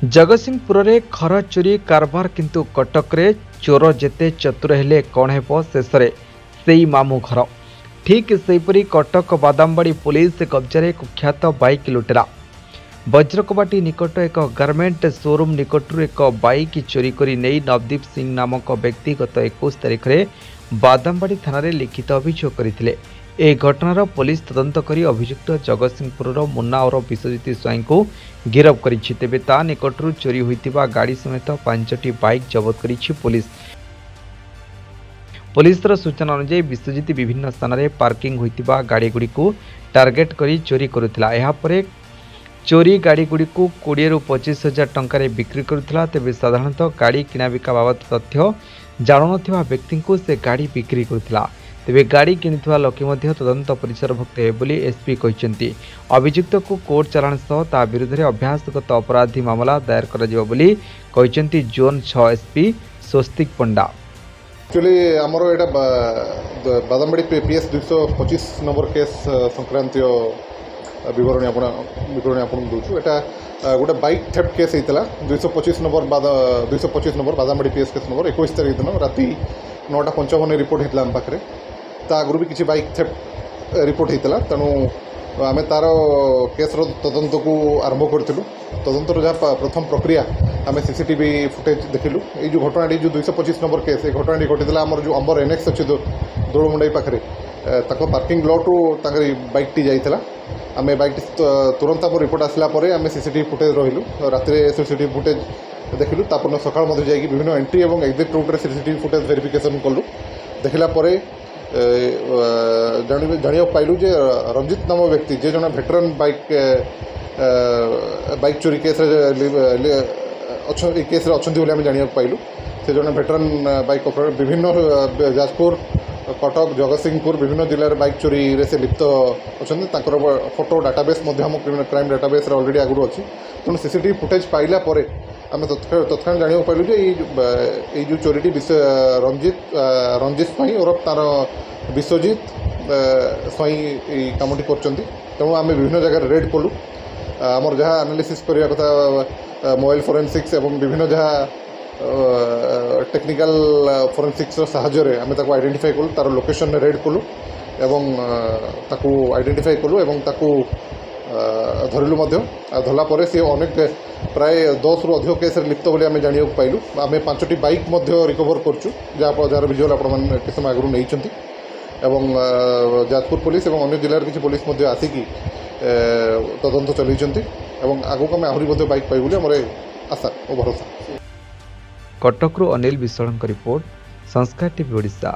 जगतसिंहपुर में घर चोरी कारबार किंतु कटक रे चोर जेते चतुर हेले कौन हेब शेष में मामू घर ठीक सेहीपरि कटक बादामबाड़ी पुलिस कब्जा कुख्यात बाइक लुटेरा वज्रकबाटी निकट एक गारमेंट शोरूम निकटू एक बाइक चोरी करी नहीं नवदीप सिंह नामक व्यक्ति गत 21 तारिख में बादामबाड़ी थाना लिखित अभियोग करते ए घटनार पुलिस तदंत करी अभियुक्त जगतसिंहपुर मुन्ना और विश्वजित स्वाई को गिरफ्त करिछि। तेबे ता निकटरू चोरी होइतिबा गाड़ी समेत 5टी बाइक जबत करिछि पुलिस। पुलिसर सूचना अनुसार विश्वजित विभिन्न स्थान में पार्किंग होइतिबा गाड़ी गुड़ी को टार्गेट करी चोरी करुथिला। एहा परे चोरी गाड़ी गुड़ी को 20 ରୁ 25 हजार टंका बिक्री करुथिला। तेबे साधारणतः गाड़ी किणाबिका बाबद तथ्य जाणुनथिबा व्यक्ति को से गाड़ी बिक्री करुथिला। तेबे गाड़ी किणुवा लोके मध्य तदंत परिसरभुक्त हे बोली एसपी कहते। अभियुक्त को कोर्ट चालाण सह ता विरुद्ध में अभ्यासगत अपराधी मामला दायर करा बोली कहते जोन 6 एसपी स्वस्तिक पंडा। एक्चुअली आमर एटा बादामबाड़ी पीएस 225 नंबर केस संक्रांतीय विवरणी आपन दूचु। एटा गोटे बाइक थेफ्ट केस होता 225 number Badambadi PS case number 21 तारिख दिन राति 9:55 रिपोर्ट होता आम पाखे। ता आगु भी किसी बाइक थेफ्ट रिपोर्ट होता तेणु आम तार केस्र तदंत को आरंभ करूँ। तदंतर जहाँ प्रथम प्रक्रिया आम सीसीटीवी फुटेज देखिलु। ये जो घटना जो 225 नंबर केस ये घटना घटी आमर जो अंबर एनएक्स अच्छी दौड़मुंडाई पाखे पार्किंग लॉटू बाइक टी जाइला। आम बाइक तुरंत आम रिपोर्ट आसला आम सीसीटीवी फुटेज रही राति सीसीटीवी फुटेज देखिलु। तापर सकाळ मध्य जाइए विभिन्न एंट्री और एग्जिट रूट्रे सीसीटीवी फुटेज वेरिफिकेशन कलु। देखला जानिया पाइलु जे रंजित नाम व्यक्ति जे जन भेटरान बाइक चोरी केस केस अच्छा जानिया पाइलु। से जन भेटरान बाइक ऑपरेटर विभिन्न जाजपुर कटक जगतसिंहपुर विभिन्न जिले में बाइक चोरी से लिप्त अच्छा photo database crime database already आगुरी अच्छी। तेणु सीसीटीवी फुटेज पाइला आम तत्काल जाना पाइलु ये जो चोरीटी रंजित स्वाई और तार विश्वजित स्वाई कामटी कर। तेणु आम विभिन्न जगह रेड कलु। आमर जहाँ एनालिसिस करने कथा मोबाइल फोरेंसिक्स एवं विभिन्न जहाँ टेक्निकल फोरेंसिक्स साहाय्य आम आइडेंटिफाई कलु। तार लोकेशन रेड कलु एवं ताकू आइडेंटिफाई कलु एवं ताकू धरलु धरला सी अनेक प्राय 10 ରୁ अधिक केस लिप्त बोली आम जाना पाइलु। आम 5टी बाइक रिकवर करचु जार विजुअल आपने किस समय आगु नहीं। जाजपुर पुलिस और अन्य जिलार किसी पुलिस आसिकी तदंत चलती आगक आम आहरी बाइक पाइबू आम आशा और भरोसा। कटकरू अनिल विश्वाल रिपोर्ट संस्कार टीवी ओडिशा।